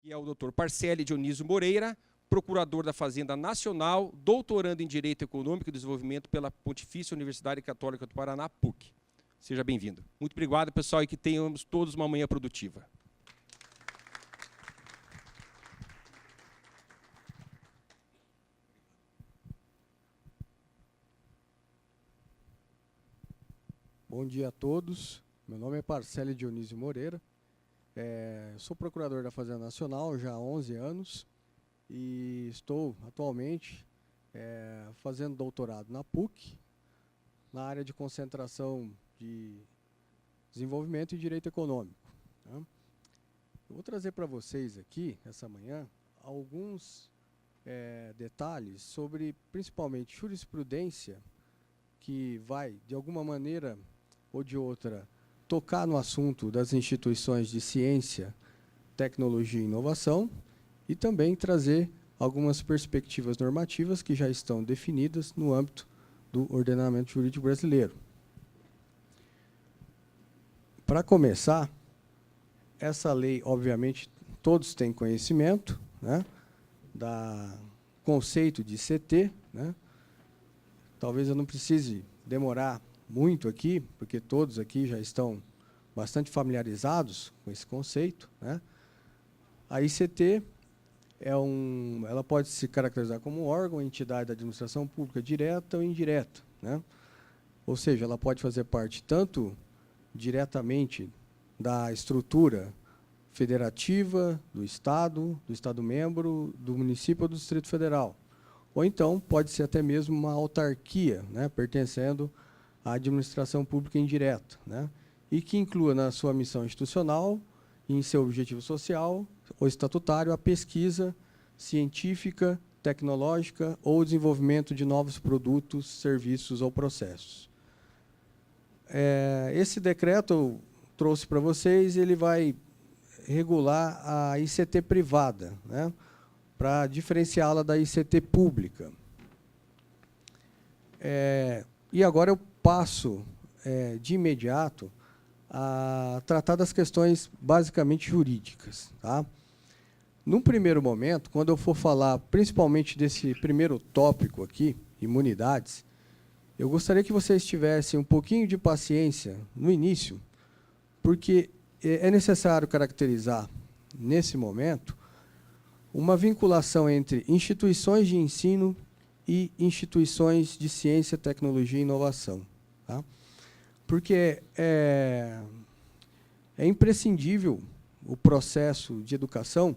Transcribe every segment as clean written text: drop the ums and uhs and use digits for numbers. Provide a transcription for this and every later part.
que é o Dr. Parcelli Dionísio Moreira, procurador da Fazenda Nacional, doutorando em Direito Econômico e Desenvolvimento pela Pontifícia Universidade Católica do Paraná, PUC. Seja bem-vindo. Muito obrigado, pessoal, e que tenhamos todos uma manhã produtiva. Bom dia a todos. Meu nome é Parcelli Dionísio Moreira. Sou procurador da Fazenda Nacional já há 11 anos e estou atualmente fazendo doutorado na PUC, na área de concentração de desenvolvimento e direito econômico. Né? Eu vou trazer para vocês aqui, essa manhã, alguns detalhes sobre, principalmente, jurisprudência, que vai, de alguma maneira ou de outra, tocar no assunto das instituições de ciência, tecnologia e inovação, e também trazer algumas perspectivas normativas que já estão definidas no âmbito do ordenamento jurídico brasileiro. Para começar, essa lei, obviamente, todos têm conhecimento, né, do conceito de ICT, né? Talvez eu não precise demorar muito aqui, porque todos aqui já estão bastante familiarizados com esse conceito, né? A ICT ela pode se caracterizar como um órgão, entidade da administração pública direta ou indireta, né? Ou seja, ela pode fazer parte tanto diretamente da estrutura federativa do Estado membro, do município ou do Distrito Federal. Ou então pode ser até mesmo uma autarquia, né, pertencendo à administração pública indireta, né, e que inclua na sua missão institucional e em seu objetivo social ou estatutário a pesquisa científica, tecnológica ou desenvolvimento de novos produtos, serviços ou processos. Esse decreto eu trouxe para vocês, ele vai regular a ICT privada, né, para diferenciá-la da ICT pública. E agora eu passo, de imediato, a tratar das questões basicamente jurídicas. Tá? Num primeiro momento, quando eu for falar principalmente desse primeiro tópico aqui, imunidades, eu gostaria que vocês tivessem um pouquinho de paciência no início, porque é necessário caracterizar, nesse momento, uma vinculação entre instituições de ensino e instituições de ciência, tecnologia e inovação. Tá? Porque é imprescindível o processo de educação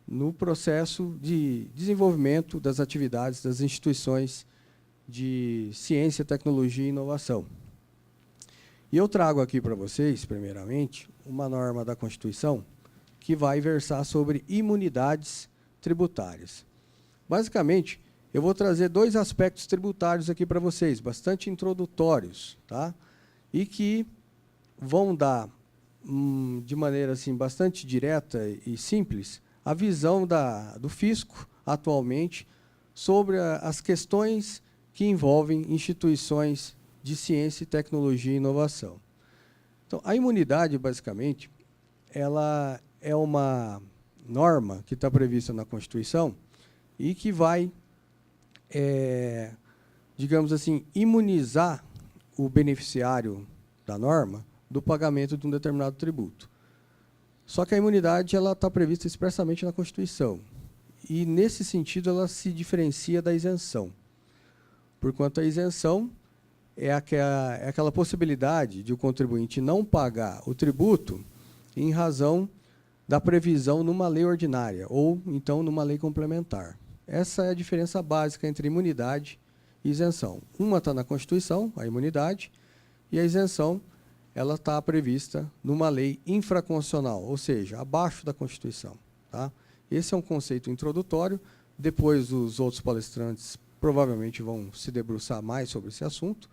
no processo de desenvolvimento das atividades das instituições de ciência, tecnologia e inovação. E eu trago aqui para vocês, primeiramente, uma norma da Constituição que vai versar sobre imunidades tributárias. Basicamente, eu vou trazer dois aspectos tributários aqui para vocês, bastante introdutórios, tá? E que vão dar, de maneira assim, bastante direta e simples, a visão do fisco, atualmente, sobre as questões que envolvem instituições de ciência, tecnologia e inovação. Então, a imunidade, basicamente, ela é uma norma que está prevista na Constituição e que vai, digamos assim, imunizar o beneficiário da norma do pagamento de um determinado tributo. Só que a imunidade está prevista expressamente na Constituição. E, nesse sentido, ela se diferencia da isenção. Porquanto a isenção é aquela possibilidade de o contribuinte não pagar o tributo em razão da previsão numa lei ordinária ou, então, numa lei complementar. Essa é a diferença básica entre imunidade e isenção. Uma está na Constituição, a imunidade, e a isenção ela está prevista numa lei infraconstitucional, ou seja, abaixo da Constituição. Tá? Esse é um conceito introdutório, depois os outros palestrantes provavelmente vão se debruçar mais sobre esse assunto.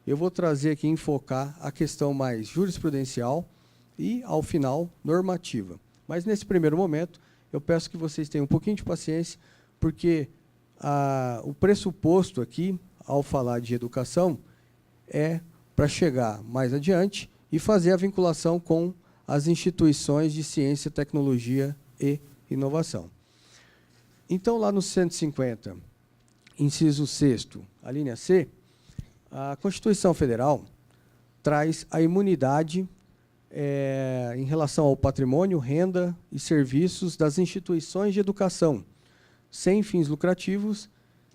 Eu vou trazer aqui, enfocar a questão mais jurisprudencial e, ao final, normativa. Mas, nesse primeiro momento, eu peço que vocês tenham um pouquinho de paciência, porque o pressuposto aqui, ao falar de educação, é para chegar mais adiante e fazer a vinculação com as instituições de ciência, tecnologia e inovação. Então, lá no 150, inciso 6º, a linha C, a Constituição Federal traz a imunidade em relação ao patrimônio, renda e serviços das instituições de educação, sem fins lucrativos,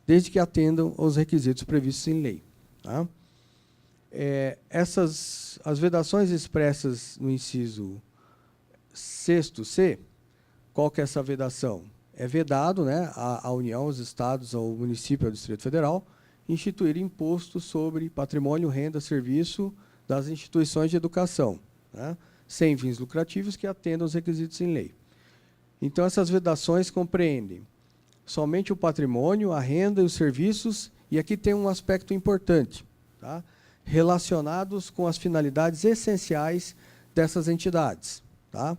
desde que atendam aos requisitos previstos em lei. Tá? As vedações expressas no inciso 6º-C, qual que é essa vedação? É vedado, né, à União, aos estados, ao município e ao Distrito Federal, instituir imposto sobre patrimônio, renda, serviço das instituições de educação, né, sem fins lucrativos que atendam aos requisitos em lei. Então, essas vedações compreendem somente o patrimônio, a renda e os serviços, e aqui tem um aspecto importante, tá, relacionados com as finalidades essenciais dessas entidades. Tá?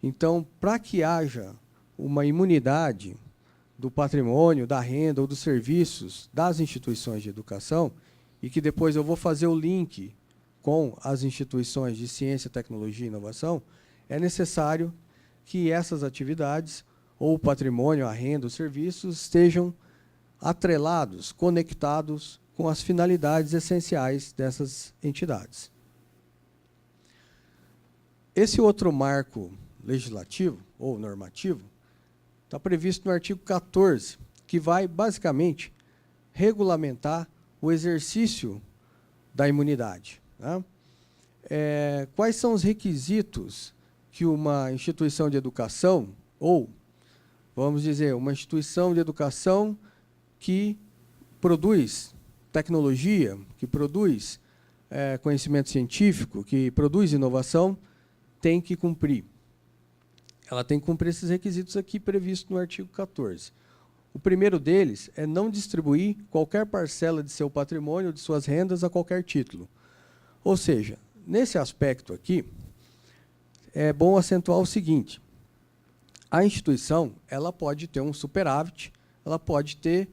Então, para que haja uma imunidade do patrimônio, da renda ou dos serviços das instituições de educação, e que depois eu vou fazer o link com as instituições de ciência, tecnologia e inovação, é necessário que essas atividades, ou o patrimônio, a renda, os serviços, estejam atrelados, conectados com as finalidades essenciais dessas entidades. Esse outro marco legislativo, ou normativo, está previsto no artigo 14, que vai, basicamente, regulamentar o exercício da imunidade. Né? Quais são os requisitos que uma instituição de educação, ou, vamos dizer, uma instituição de educação que produz tecnologia, que produz conhecimento científico, que produz inovação, tem que cumprir? Ela tem que cumprir esses requisitos aqui previstos no artigo 14. O primeiro deles é não distribuir qualquer parcela de seu patrimônio ou de suas rendas a qualquer título. Ou seja, nesse aspecto aqui, é bom acentuar o seguinte: a instituição ela pode ter um superávit, ela pode ter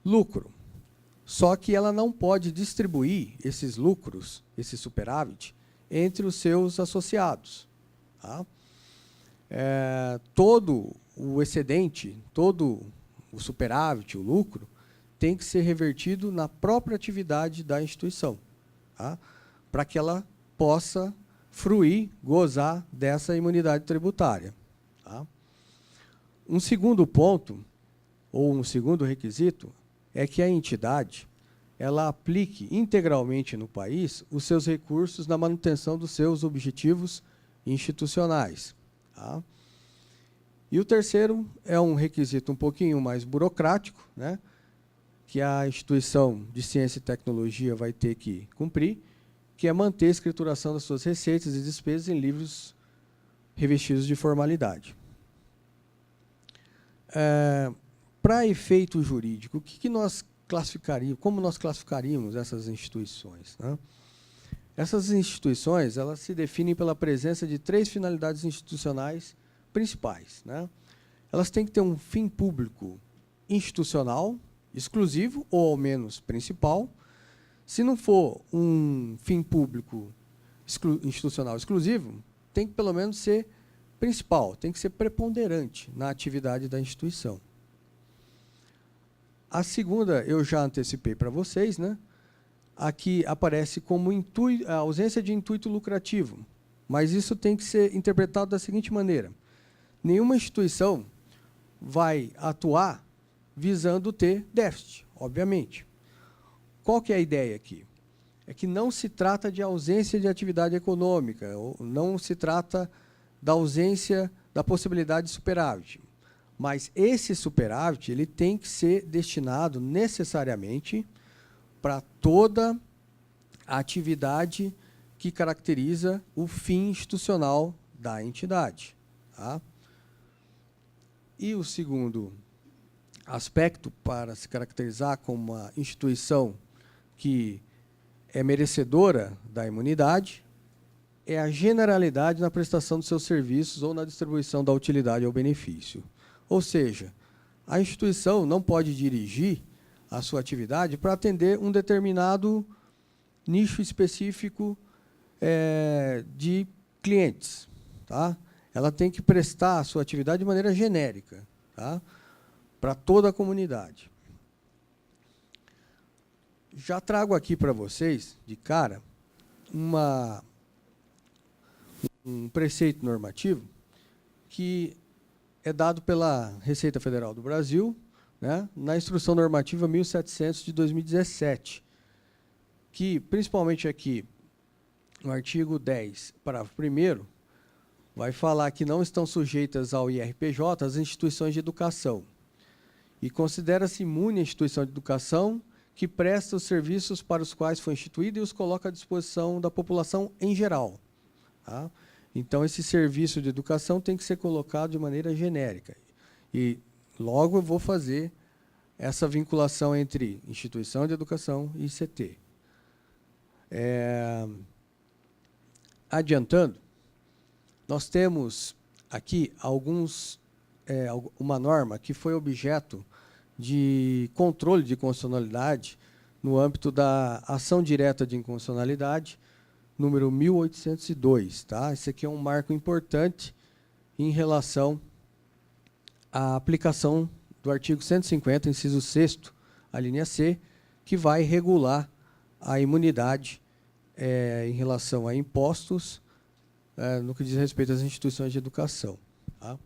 lucro, só que ela não pode distribuir esses lucros, esse superávit, entre os seus associados. Tá? Todo o excedente, todo o superávit, o lucro, tem que ser revertido na própria atividade da instituição, tá? Para que ela possa fruir, gozar dessa imunidade tributária. Tá? Um segundo ponto, ou um segundo requisito, é que a entidade ela aplique integralmente no país os seus recursos na manutenção dos seus objetivos institucionais. Tá? E o terceiro é um requisito um pouquinho mais burocrático, né, que a instituição de ciência e tecnologia vai ter que cumprir, que é manter a escrituração das suas receitas e despesas em livros revestidos de formalidade. Para efeito jurídico, o que nós classificaríamos, como nós classificaríamos essas instituições? Né? Essas instituições elas se definem pela presença de 3 finalidades institucionais principais. Né? Elas têm que ter um fim público institucional, exclusivo, ou ao menos principal. Se não for um fim público institucional exclusivo, tem que pelo menos ser principal, tem que ser preponderante na atividade da instituição. A segunda, eu já antecipei para vocês, né? Aqui aparece como a ausência de intuito lucrativo, mas isso tem que ser interpretado da seguinte maneira: nenhuma instituição vai atuar visando ter déficit, obviamente. Qual que é a ideia aqui? É que não se trata de ausência de atividade econômica, ou não se trata da ausência da possibilidade de superávit. Mas esse superávit ele tem que ser destinado necessariamente para toda a atividade que caracteriza o fim institucional da entidade. Tá? E o segundo aspecto para se caracterizar como uma instituição que é merecedora da imunidade é a generalidade na prestação dos seus serviços ou na distribuição da utilidade ou benefício. Ou seja, a instituição não pode dirigir a sua atividade para atender um determinado nicho específico de clientes. Tá? ela tem que prestar a sua atividade de maneira genérica, tá? Para toda a comunidade. Já trago aqui para vocês, de cara, um preceito normativo que é dado pela Receita Federal do Brasil, né, na Instrução Normativa 1700 de 2017, que, principalmente aqui, no artigo 10, parágrafo 1º, vai falar que não estão sujeitas ao IRPJ as instituições de educação. E considera-se imune a instituição de educação que presta os serviços para os quais foi instituída e os coloca à disposição da população em geral. Tá? Então, esse serviço de educação tem que ser colocado de maneira genérica. E logo eu vou fazer essa vinculação entre instituição de educação e ICT. Adiantando, nós temos aqui uma norma que foi objeto de controle de constitucionalidade no âmbito da ação direta de inconstitucionalidade, número 1802. Tá? Esse aqui é um marco importante em relação à aplicação do artigo 150, inciso 6º, a linha C, que vai regular a imunidade em relação a impostos no que diz respeito às instituições de educação. Tá?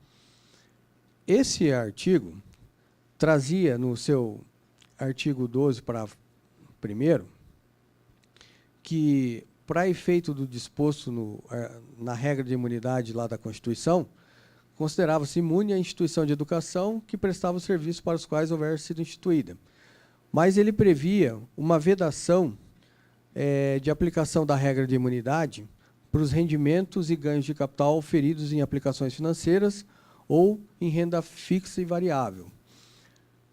Esse artigo trazia no seu artigo 12, parágrafo 1º, que, para efeito do disposto na regra de imunidade lá da Constituição, considerava-se imune a instituição de educação que prestava os serviços para os quais houver sido instituída. Mas ele previa uma vedação de aplicação da regra de imunidade para os rendimentos e ganhos de capital oferidos em aplicações financeiras ou em renda fixa e variável.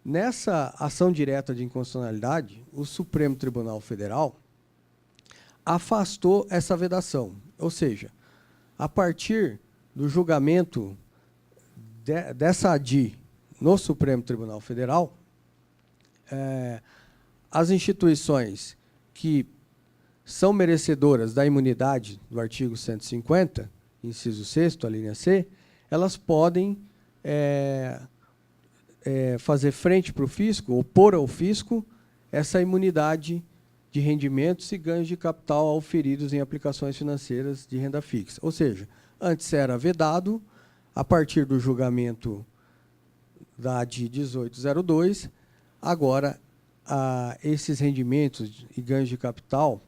Nessa ação direta de inconstitucionalidade, o Supremo Tribunal Federal afastou essa vedação, ou seja, a partir do julgamento dessa ADI no Supremo Tribunal Federal, as instituições que são merecedoras da imunidade do artigo 150, inciso 6º, a linha C, elas podem fazer frente para o fisco, opor ao fisco, essa imunidade de rendimentos e ganhos de capital auferidos em aplicações financeiras de renda fixa. Ou seja, antes era vedado, a partir do julgamento da ADI 1802, agora esses rendimentos e ganhos de capital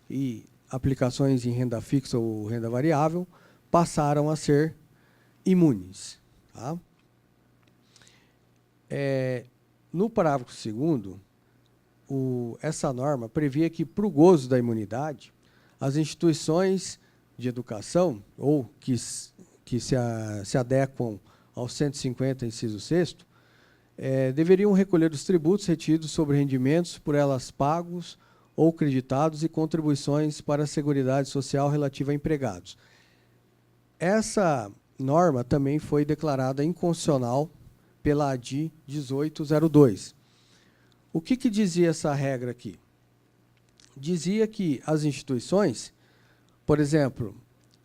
e aplicações em renda fixa ou renda variável passaram a ser imunes. Tá? No parágrafo 2º, essa norma previa que, para o gozo da imunidade, as instituições de educação, ou que se adequam ao 150, inciso 6º, deveriam recolher os tributos retidos sobre rendimentos por elas pagos ou creditados e contribuições para a Seguridade Social relativa a empregados. Essa norma também foi declarada inconstitucional pela ADI 1802. O que dizia essa regra aqui? Dizia que as instituições, por exemplo,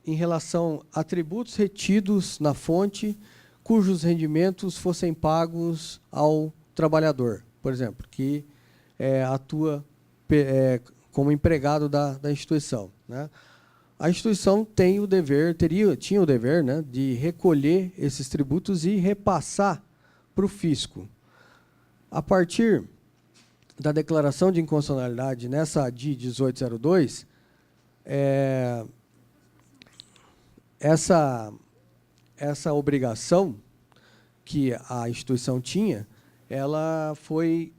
em relação a tributos retidos na fonte, cujos rendimentos fossem pagos ao trabalhador, por exemplo, que atua como empregado da instituição, né? A instituição tinha o dever, né, de recolher esses tributos e repassar para o fisco. A partir da declaração de inconstitucionalidade nessa ADI 1802, essa obrigação que a instituição tinha, ela foi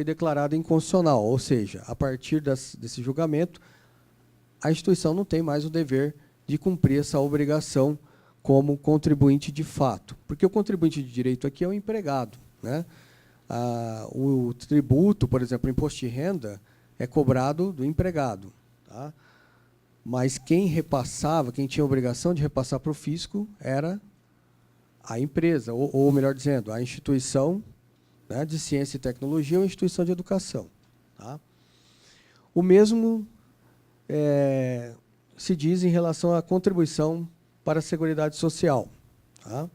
declarada inconstitucional, ou seja, a partir desse julgamento, a instituição não tem mais o dever de cumprir essa obrigação como contribuinte de fato, porque o contribuinte de direito aqui é o empregado, né? O tributo, por exemplo, o imposto de renda, é cobrado do empregado, tá? Mas quem tinha a obrigação de repassar para o fisco era a empresa, ou melhor dizendo, a instituição, né, de ciência e tecnologia ou instituição de educação. Tá? O mesmo se diz em relação à contribuição para a Seguridade Social. Tá?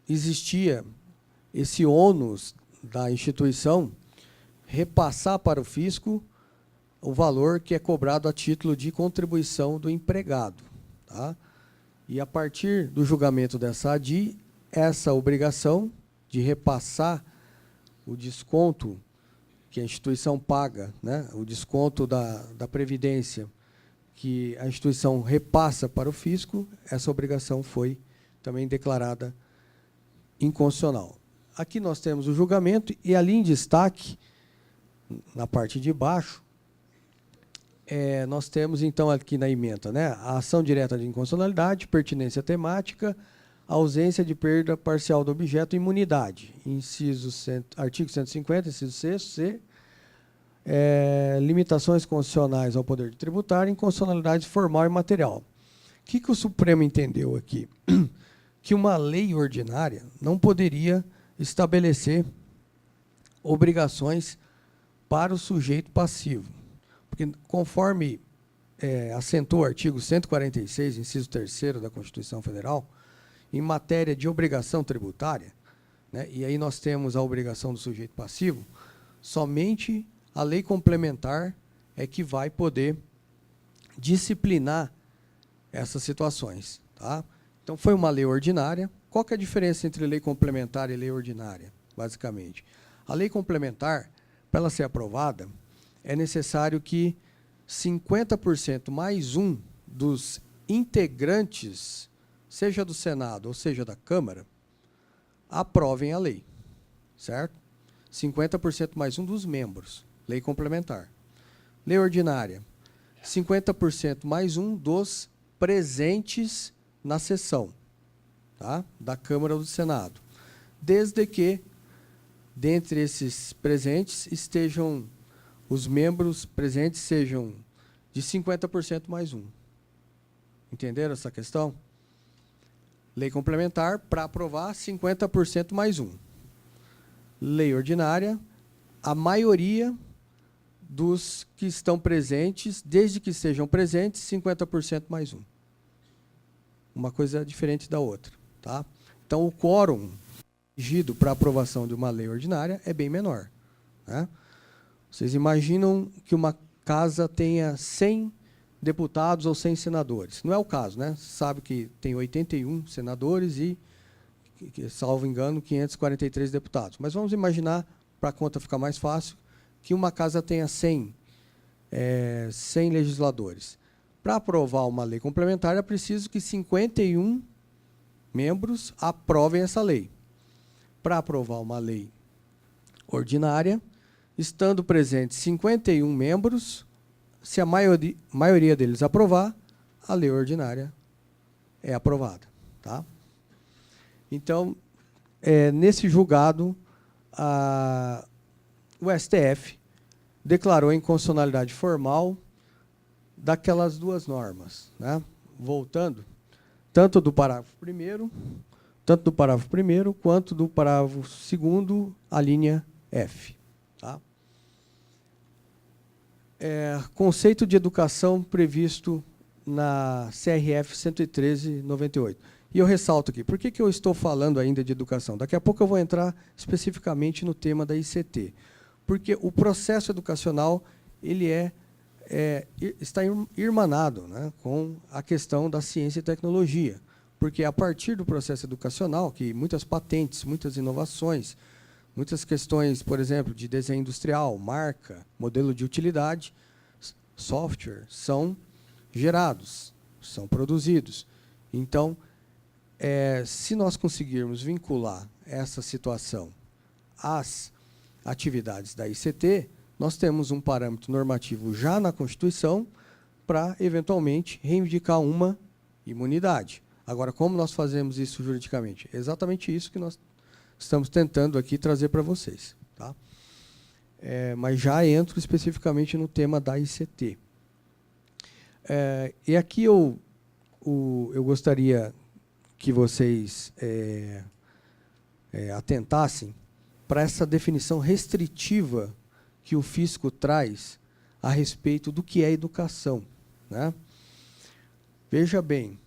Existia esse ônus da instituição repassar para o fisco o valor que é cobrado a título de contribuição do empregado. Tá? E, a partir do julgamento dessa ADI, essa obrigação de repassar o desconto que a instituição paga, né, o desconto da Previdência, que a instituição repassa para o fisco, essa obrigação foi também declarada inconstitucional. Aqui nós temos o julgamento e, ali em destaque, na parte de baixo, nós temos, então, aqui na ementa, né, a ação direta de inconstitucionalidade, pertinência temática, ausência de perda parcial do objeto e imunidade. Artigo 150, inciso 6º, limitações constitucionais ao poder de tributário, inconstitucionalidade formal e material. O que o Supremo entendeu aqui? Que uma lei ordinária não poderia estabelecer obrigações para o sujeito passivo. Porque, conforme assentou o artigo 146, inciso 3º da Constituição Federal, em matéria de obrigação tributária, né, e aí nós temos a obrigação do sujeito passivo, somente a lei complementar é que vai poder disciplinar essas situações. Tá? Então, foi uma lei ordinária. Qual que é a diferença entre lei complementar e lei ordinária, basicamente? A lei complementar, para ela ser aprovada, é necessário que 50% mais um dos integrantes, seja do Senado ou seja da Câmara, aprovem a lei, certo? 50% mais um dos membros, lei complementar. Lei ordinária, 50% mais um dos presentes na sessão, tá? Da Câmara ou do Senado, desde que, dentre esses presentes, estejam os membros presentes sejam de 50% mais um. Entenderam essa questão? Lei complementar, para aprovar, 50% mais um. Lei ordinária, a maioria dos que estão presentes, desde que sejam presentes, 50% mais um. Uma coisa diferente da outra. Tá? Então, o quórum exigido para aprovação de uma lei ordinária é bem menor. Né? Vocês imaginam que uma casa tenha 100 deputados ou 100 senadores. Não é o caso, né? Você sabe que tem 81 senadores e, salvo engano, 543 deputados. Mas vamos imaginar, para a conta ficar mais fácil, que uma casa tenha 100 legisladores. Para aprovar uma lei complementar, é preciso que 51 membros aprovem essa lei. Para aprovar uma lei ordinária, estando presentes 51 membros, se a maioria deles aprovar, a lei ordinária é aprovada. Tá? Então, nesse julgado, o STF declarou a inconstitucionalidade formal daquelas duas normas. Né? Voltando, tanto do parágrafo 1º, quanto do parágrafo 2º, a linha F. Tá? Conceito de educação previsto na CRF 113/98. E eu ressalto aqui, por que eu estou falando ainda de educação? Daqui a pouco eu vou entrar especificamente no tema da ICT. Porque o processo educacional ele está irmanado, né, com a questão da ciência e tecnologia. Porque a partir do processo educacional, que muitas patentes, muitas inovações, muitas questões, por exemplo, de desenho industrial, marca, modelo de utilidade, software, são gerados, são produzidos. Então, se nós conseguirmos vincular essa situação às atividades da ICT, nós temos um parâmetro normativo já na Constituição para, eventualmente, reivindicar uma imunidade. Agora, como nós fazemos isso juridicamente? É exatamente isso que nós estamos tentando aqui trazer para vocês. Tá? Mas já entro especificamente no tema da ICT. E aqui eu gostaria que vocês atentassem para essa definição restritiva que o fisco traz a respeito do que é educação. Né? Veja bem,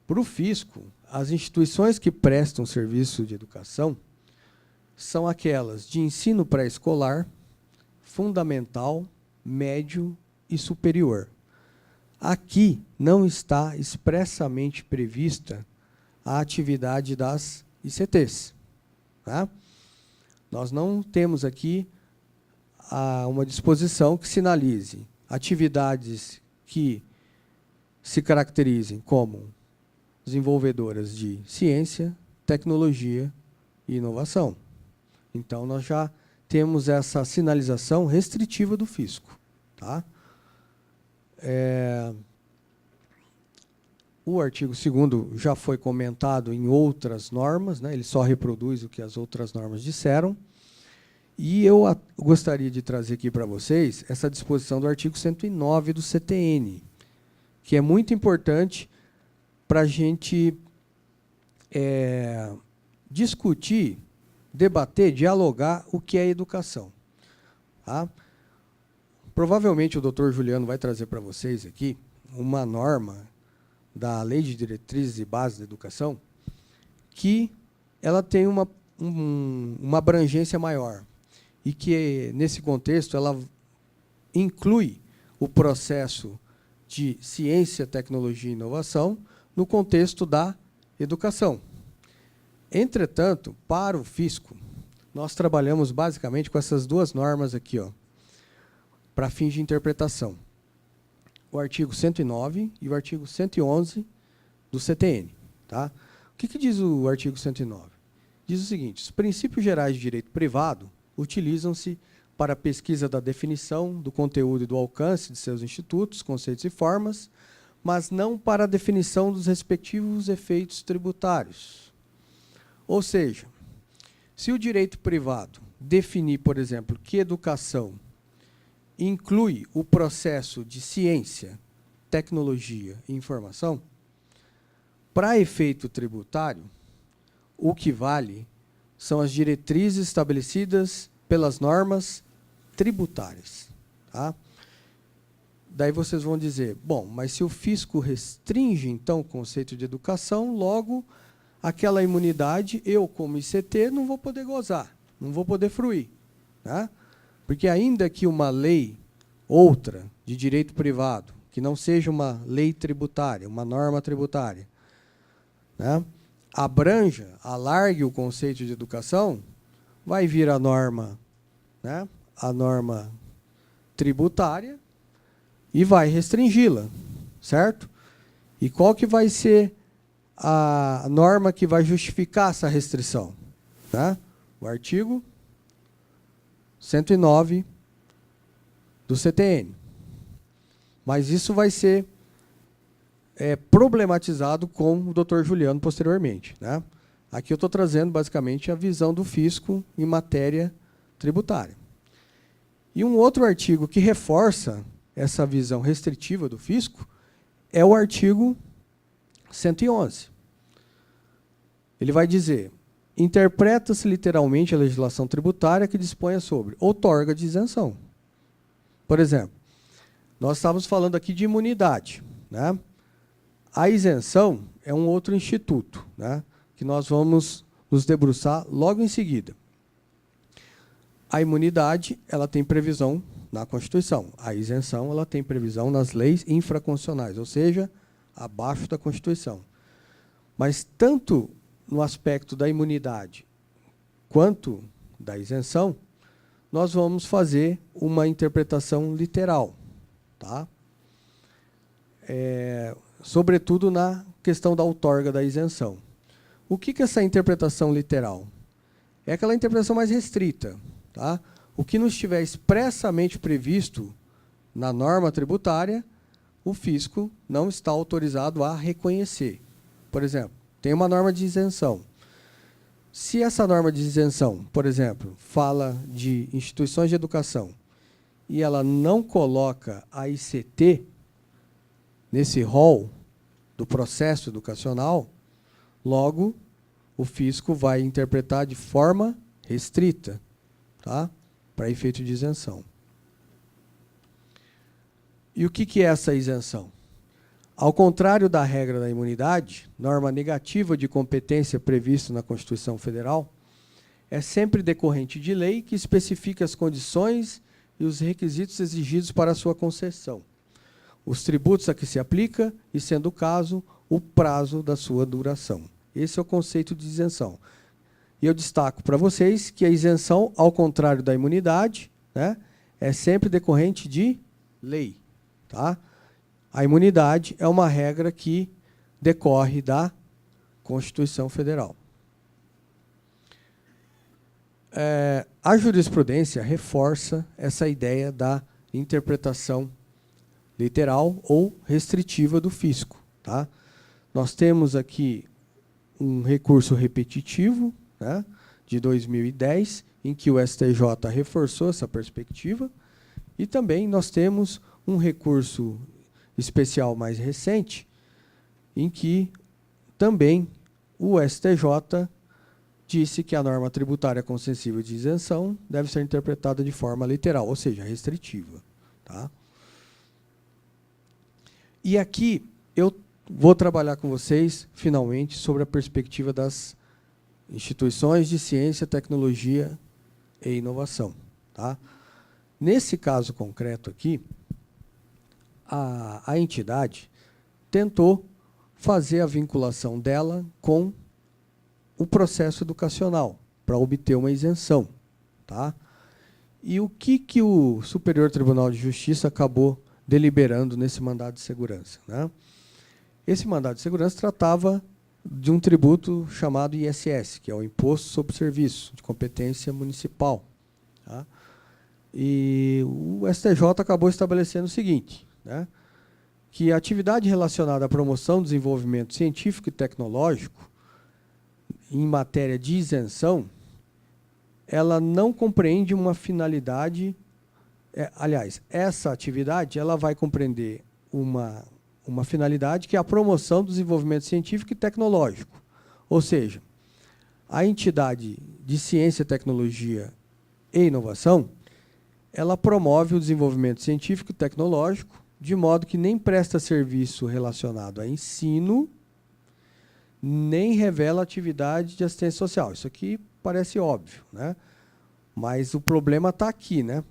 para o fisco, as instituições que prestam serviço de educação são aquelas de ensino pré-escolar, fundamental, médio e superior. Aqui não está expressamente prevista a atividade das ICTs. Tá? Nós não temos aqui uma disposição que sinalize atividades que se caracterizem como desenvolvedoras de ciência, tecnologia e inovação. Então, nós já temos essa sinalização restritiva do fisco. Tá? O artigo 2º já foi comentado em outras normas, né? Ele só reproduz o que as outras normas disseram. E eu gostaria de trazer aqui para vocês essa disposição do artigo 109 do CTN, que é muito importante para a gente discutir, debater, dialogar o que é educação. Tá? Provavelmente o doutor Juliano vai trazer para vocês aqui uma norma da Lei de Diretrizes e Bases da Educação que ela tem uma abrangência maior e que, nesse contexto, ela inclui o processo de ciência, tecnologia e inovação no contexto da educação. Entretanto, para o fisco, nós trabalhamos basicamente com essas duas normas aqui, ó, para fins de interpretação. O artigo 109 e o artigo 111 do CTN. Tá? O que diz o artigo 109? Diz o seguinte: os princípios gerais de direito privado utilizam-se para a pesquisa da definição, do conteúdo e do alcance de seus institutos, conceitos e formas, mas não para a definição dos respectivos efeitos tributários. Ou seja, se o direito privado definir, por exemplo, que educação inclui o processo de ciência, tecnologia e informação, para efeito tributário, o que vale são as diretrizes estabelecidas pelas normas tributárias. Tá? Daí vocês vão dizer, bom, mas se o fisco restringe, então, o conceito de educação, logo, aquela imunidade, eu, como ICT, não vou poder gozar, não vou poder fruir. Tá? Porque ainda que uma lei, outra, de direito privado, que não seja uma lei tributária, uma norma tributária, né, abranja, alargue o conceito de educação, vai vir a norma tributária e vai restringi-la, certo? E qual que vai ser a norma que vai justificar essa restrição? Tá? O artigo 109 do CTN. Mas isso vai ser problematizado com o doutor Juliano posteriormente. Né? Aqui eu estou trazendo, basicamente, a visão do fisco em matéria tributária. E um outro artigo que reforça essa visão restritiva do fisco é o artigo 111. Ele vai dizer: interpreta-se literalmente a legislação tributária que disponha sobre outorga de isenção. Por exemplo, nós estávamos falando aqui de imunidade. Né? A isenção é um outro instituto, né, que nós vamos nos debruçar logo em seguida. A imunidade, ela tem previsão na Constituição. A isenção, ela tem previsão nas leis infraconstitucionais, ou seja, abaixo da Constituição. Mas tanto no aspecto da imunidade quanto da isenção, nós vamos fazer uma interpretação literal, tá? Sobretudo na questão da outorga da isenção. O que é essa interpretação literal? É aquela interpretação mais restrita. Tá? O que não estiver expressamente previsto na norma tributária, o fisco não está autorizado a reconhecer. Por exemplo, tem uma norma de isenção. Se essa norma de isenção, por exemplo, fala de instituições de educação e ela não coloca a ICT nesse rol do processo educacional, logo, o fisco vai interpretar de forma restrita, tá? Para efeito de isenção. E o que é essa isenção? Ao contrário da regra da imunidade, norma negativa de competência prevista na Constituição Federal, é sempre decorrente de lei que especifica as condições e os requisitos exigidos para a sua concessão, os tributos a que se aplica e, sendo o caso, o prazo da sua duração. Esse é o conceito de isenção. E eu destaco para vocês que a isenção, ao contrário da imunidade, né, é sempre decorrente de lei. Tá? A imunidade é uma regra que decorre da Constituição Federal. A jurisprudência reforça essa ideia da interpretação literal ou restritiva do fisco. Tá? Nós temos aqui um recurso repetitivo, né, de 2010, em que o STJ reforçou essa perspectiva, e também nós temos um recurso especial mais recente, em que também o STJ disse que a norma tributária concessiva de isenção deve ser interpretada de forma literal, ou seja, restritiva. Tá? E aqui eu vou trabalhar com vocês, finalmente, sobre a perspectiva das instituições de ciência, tecnologia e inovação. Tá? Nesse caso concreto aqui, a entidade tentou fazer a vinculação dela com o processo educacional, para obter uma isenção. Tá? E o que o Superior Tribunal de Justiça acabou deliberando nesse mandado de segurança? Né? Esse mandado de segurança tratava de um tributo chamado ISS, que é o Imposto sobre Serviço, de competência municipal. Tá? E o STJ acabou estabelecendo o seguinte, né, que a atividade relacionada à promoção, desenvolvimento científico e tecnológico, em matéria de isenção, ela não compreende uma finalidade. Aliás, essa atividade ela vai compreender uma finalidade que é a promoção do desenvolvimento científico e tecnológico. Ou seja, a entidade de ciência, tecnologia e inovação, ela promove o desenvolvimento científico e tecnológico, de modo que nem presta serviço relacionado a ensino, nem revela atividade de assistência social. Isso aqui parece óbvio, né? Mas o problema está aqui, né?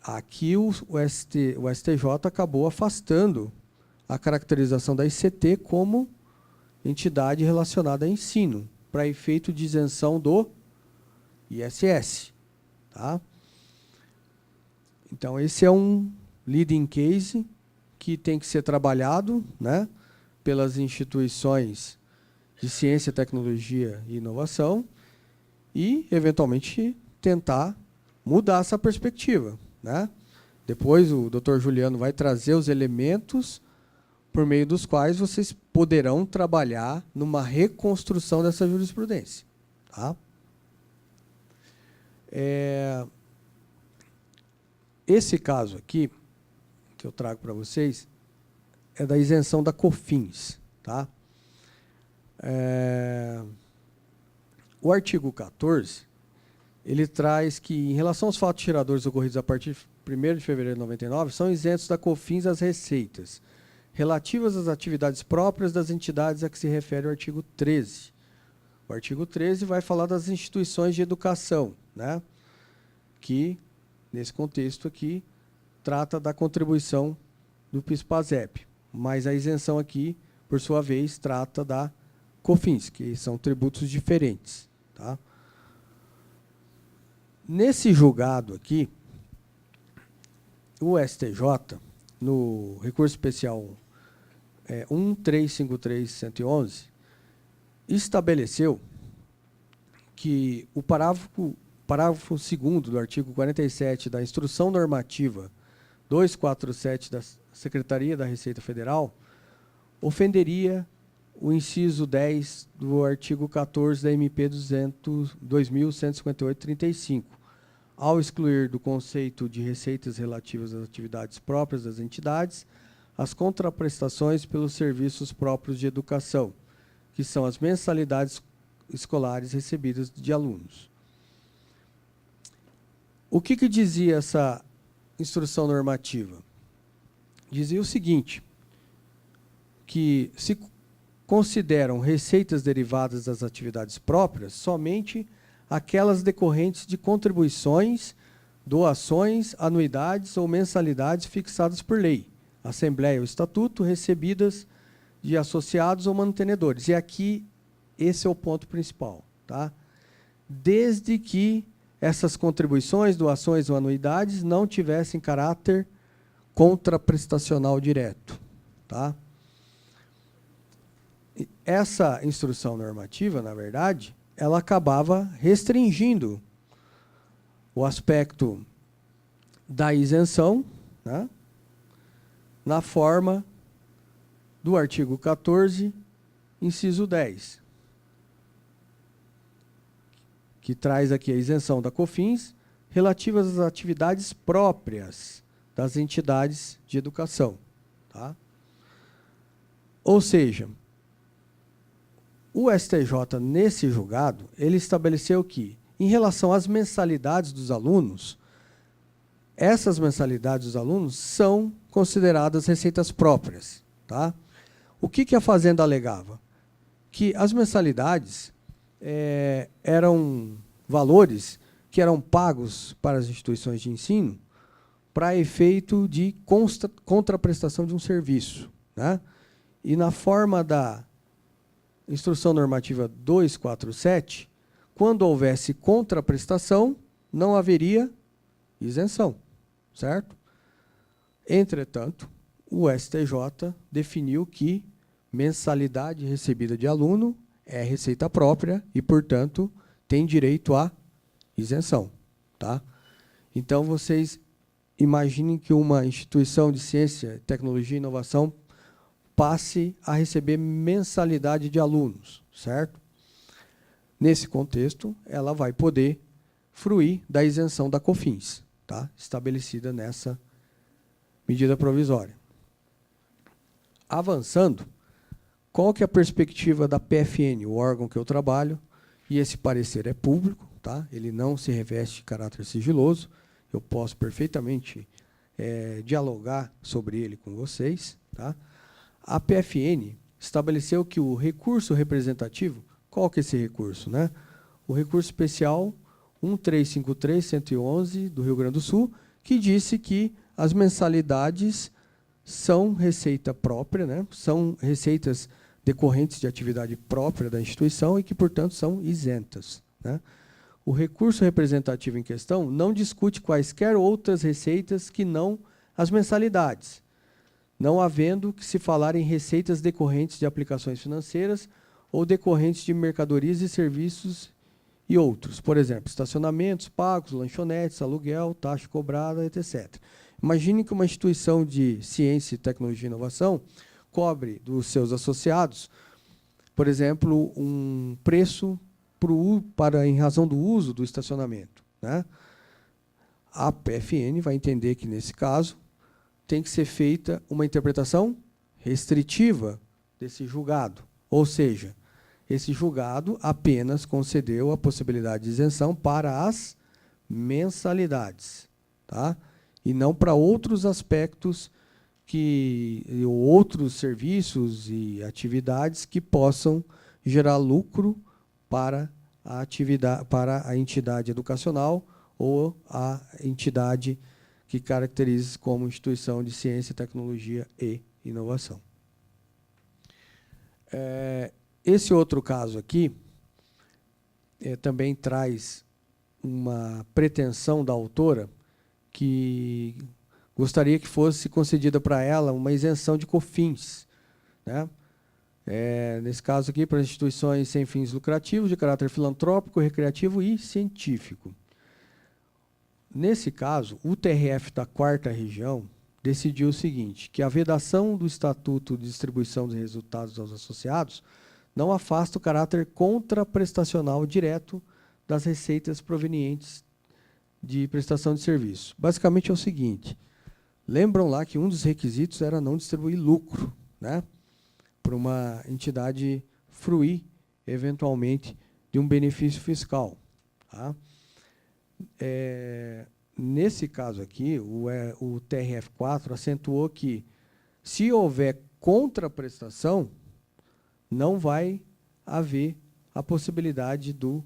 Aqui o STJ acabou afastando a caracterização da ICT como entidade relacionada a ensino, para efeito de isenção do ISS. Tá? Então, esse é um leading case que tem que ser trabalhado, né, pelas instituições de ciência, tecnologia e inovação e, eventualmente, tentar mudar essa perspectiva. Né? Depois o Dr. Juliano vai trazer os elementos por meio dos quais vocês poderão trabalhar numa reconstrução dessa jurisprudência. Tá? Esse caso aqui, que eu trago para vocês, é da isenção da COFINS. Tá? O artigo 14, ele traz que, em relação aos fatos tiradores ocorridos a partir de 1º de fevereiro de 99, são isentos da COFINS as receitas relativas às atividades próprias das entidades a que se refere o artigo 13. O artigo 13 vai falar das instituições de educação, né, que, nesse contexto aqui, trata da contribuição do PIS/PASEP. Mas a isenção aqui, por sua vez, trata da COFINS, que são tributos diferentes. Tá? Nesse julgado aqui, o STJ, no recurso especial 1353111, estabeleceu que o parágrafo 2º do artigo 47 da Instrução Normativa 247 da Secretaria da Receita Federal ofenderia o inciso 10 do artigo 14 da MP 2158/35, ao excluir do conceito de receitas relativas às atividades próprias das entidades as contraprestações pelos serviços próprios de educação, que são as mensalidades escolares recebidas de alunos. O que dizia essa instrução normativa? Dizia o seguinte, que se consideram receitas derivadas das atividades próprias somente aquelas decorrentes de contribuições, doações, anuidades ou mensalidades fixadas por lei, assembleia ou estatuto, recebidas de associados ou mantenedores. E aqui, esse é o ponto principal, tá? Desde que essas contribuições, doações ou anuidades não tivessem caráter contraprestacional direto, tá? Essa instrução normativa, na verdade, ela acabava restringindo o aspecto da isenção, né, na forma do artigo 14, inciso 10, que traz aqui a isenção da COFINS relativas às atividades próprias das entidades de educação, tá? Ou seja, o STJ, nesse julgado, ele estabeleceu que, em relação às mensalidades dos alunos, essas mensalidades dos alunos são consideradas receitas próprias, tá? O que a Fazenda alegava? Que as mensalidades eram valores que eram pagos para as instituições de ensino para efeito de contraprestação de um serviço, né? E na forma da Instrução Normativa 247, quando houvesse contraprestação, não haveria isenção, certo? Entretanto, o STJ definiu que mensalidade recebida de aluno é receita própria e, portanto, tem direito à isenção, tá? Então, vocês imaginem que uma instituição de ciência, tecnologia e inovação passe a receber mensalidade de alunos, certo? Nesse contexto, ela vai poder fruir da isenção da COFINS, tá? Estabelecida nessa medida provisória. Avançando, qual que é a perspectiva da PFN, o órgão que eu trabalho, e esse parecer é público, tá? Ele não se reveste de caráter sigiloso, eu posso perfeitamente dialogar sobre ele com vocês, tá? A PFN estabeleceu que o recurso representativo, qual que é esse recurso, né? O recurso especial 1353-111 do Rio Grande do Sul, que disse que as mensalidades são receita própria, né? São receitas decorrentes de atividade própria da instituição e que, portanto, são isentas, né? O recurso representativo em questão não discute quaisquer outras receitas que não as mensalidades, não havendo que se falar em receitas decorrentes de aplicações financeiras ou decorrentes de mercadorias e serviços e outros. Por exemplo, estacionamentos pagos, lanchonetes, aluguel, taxa cobrada, etc. Imagine que uma instituição de ciência, tecnologia e inovação cobre dos seus associados, por exemplo, um preço em razão do uso do estacionamento, né? A PFN vai entender que, nesse caso, tem que ser feita uma interpretação restritiva desse julgado. Ou seja, esse julgado apenas concedeu a possibilidade de isenção para as mensalidades, tá? E não para outros aspectos ou outros serviços e atividades que possam gerar lucro para a atividade, para a entidade educacional ou a entidade que caracteriza como instituição de ciência, tecnologia e inovação. Esse outro caso aqui também traz uma pretensão da autora que gostaria que fosse concedida para ela uma isenção de COFINS, né? Nesse caso aqui, para instituições sem fins lucrativos, de caráter filantrópico, recreativo e científico. Nesse caso, o TRF da 4ª Região decidiu o seguinte, que a vedação do Estatuto de Distribuição dos Resultados aos Associados não afasta o caráter contraprestacional direto das receitas provenientes de prestação de serviço. Basicamente é o seguinte, lembram lá que um dos requisitos era não distribuir lucro, né, para uma entidade fruir, eventualmente, de um benefício fiscal, tá? Nesse caso aqui, o TRF4 acentuou que, se houver contraprestação, não vai haver a possibilidade do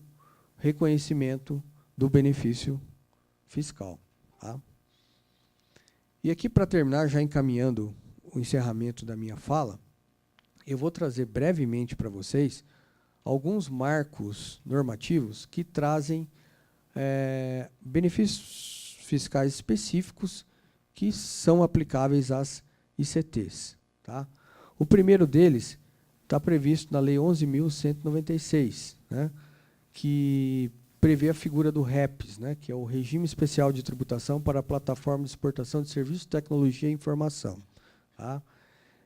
reconhecimento do benefício fiscal. Tá? E aqui, para terminar, já encaminhando o encerramento da minha fala, eu vou trazer brevemente para vocês alguns marcos normativos que trazem benefícios fiscais específicos que são aplicáveis às ICTs. Tá? O primeiro deles está previsto na Lei 11.196, né, que prevê a figura do REPS, né, que é o Regime Especial de Tributação para a Plataforma de Exportação de Serviços, Tecnologia e Informação. Tá?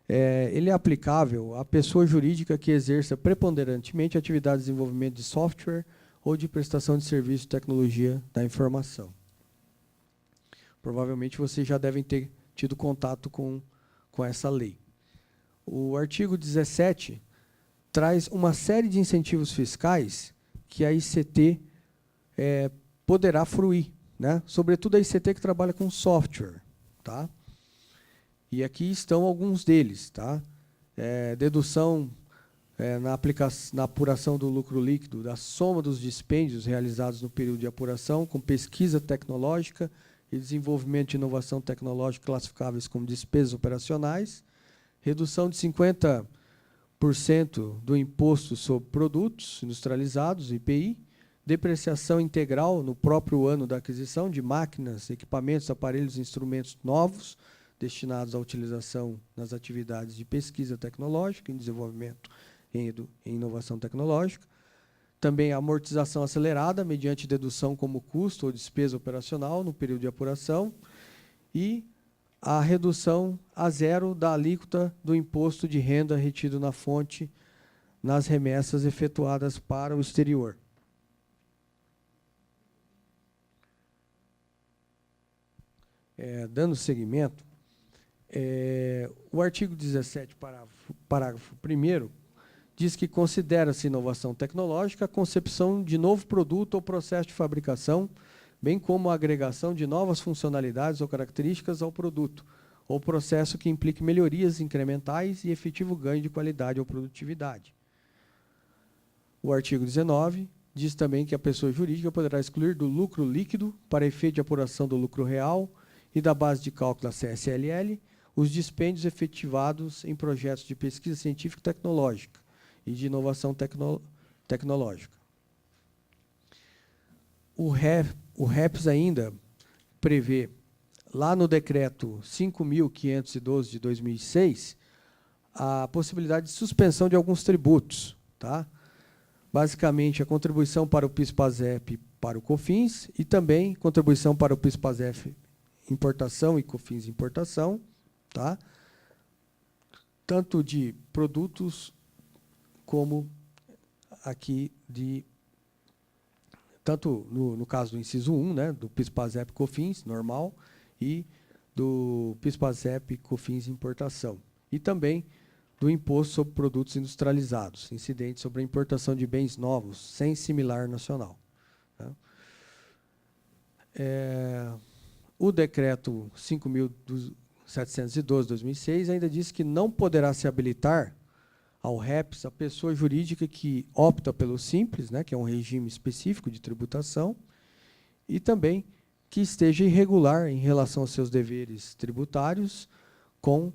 Ele é aplicável à pessoa jurídica que exerça preponderantemente atividades de desenvolvimento de software ou de prestação de serviço de tecnologia da informação. Provavelmente vocês já devem ter tido contato com essa lei. O artigo 17 traz uma série de incentivos fiscais que a ICT poderá fruir, né? Sobretudo a ICT que trabalha com software. Tá? E aqui estão alguns deles. Tá? Dedução na apuração do lucro líquido, da soma dos dispêndios realizados no período de apuração, com pesquisa tecnológica e desenvolvimento de inovação tecnológica classificáveis como despesas operacionais, redução de 50% do imposto sobre produtos industrializados, IPI, depreciação integral no próprio ano da aquisição de máquinas, equipamentos, aparelhos e instrumentos novos destinados à utilização nas atividades de pesquisa tecnológica, em desenvolvimento em inovação tecnológica. Também a amortização acelerada, mediante dedução como custo ou despesa operacional no período de apuração. E a redução a zero da alíquota do imposto de renda retido na fonte nas remessas efetuadas para o exterior. Dando seguimento, o artigo 17, parágrafo 1º, diz que considera-se inovação tecnológica a concepção de novo produto ou processo de fabricação, bem como a agregação de novas funcionalidades ou características ao produto, ou processo que implique melhorias incrementais e efetivo ganho de qualidade ou produtividade. O artigo 19 diz também que a pessoa jurídica poderá excluir do lucro líquido, para efeito de apuração do lucro real e da base de cálculo da CSLL, os dispêndios efetivados em projetos de pesquisa científica e tecnológica e de inovação tecnológica. O REPS ainda prevê, lá no decreto 5.512 de 2006, a possibilidade de suspensão de alguns tributos. Tá? Basicamente, a contribuição para o PIS/PASEP para o COFINS e também contribuição para o PIS/PASEP importação e COFINS importação, tá? Tanto de produtos como aqui tanto no caso do inciso 1, né, do PIS/PASEP COFINS normal e do PIS/PASEP COFINS importação. E também do imposto sobre produtos industrializados, incidente sobre a importação de bens novos, sem similar nacional. Tá? O decreto 5.712 de 2006 ainda diz que não poderá se habilitar ao REPS a pessoa jurídica que opta pelo Simples, né, que é um regime específico de tributação, e também que esteja irregular em relação aos seus deveres tributários com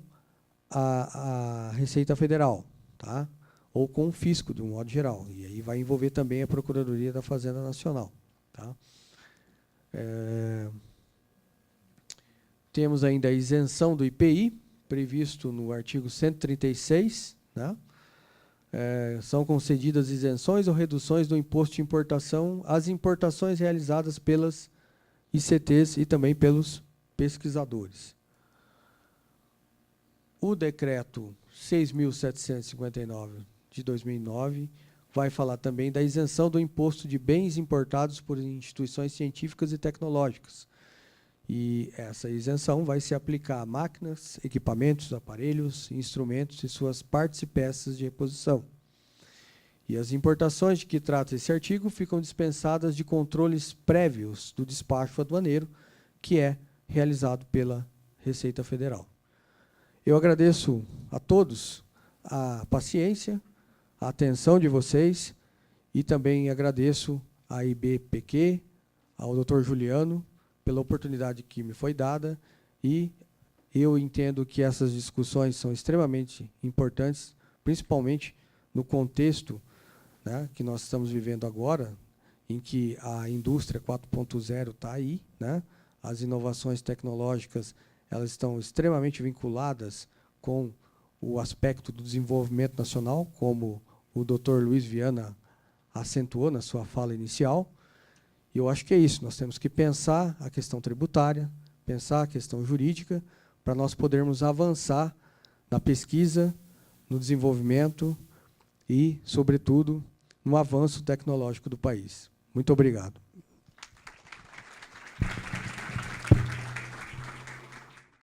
a Receita Federal, tá? Ou com o fisco, de um modo geral. E aí vai envolver também a Procuradoria da Fazenda Nacional. Tá? Temos ainda a isenção do IPI, previsto no artigo 136, né? São concedidas isenções ou reduções do imposto de importação às importações realizadas pelas ICTs e também pelos pesquisadores. O decreto 6.759 de 2009 vai falar também da isenção do imposto de bens importados por instituições científicas e tecnológicas. E essa isenção vai se aplicar a máquinas, equipamentos, aparelhos, instrumentos e suas partes e peças de reposição. E as importações de que trata esse artigo ficam dispensadas de controles prévios do despacho aduaneiro, que é realizado pela Receita Federal. Eu agradeço a todos a paciência, a atenção de vocês e também agradeço à IBPQ, ao Dr. Juliano, pela oportunidade que me foi dada, e eu entendo que essas discussões são extremamente importantes, principalmente no contexto, né, que nós estamos vivendo agora, em que a indústria 4.0 está aí, né, as inovações tecnológicas elas estão extremamente vinculadas com o aspecto do desenvolvimento nacional, como o Dr. Luiz Viana acentuou na sua fala inicial. E eu acho que é isso, nós temos que pensar a questão tributária, pensar a questão jurídica, para nós podermos avançar na pesquisa, no desenvolvimento e, sobretudo, no avanço tecnológico do país. Muito obrigado.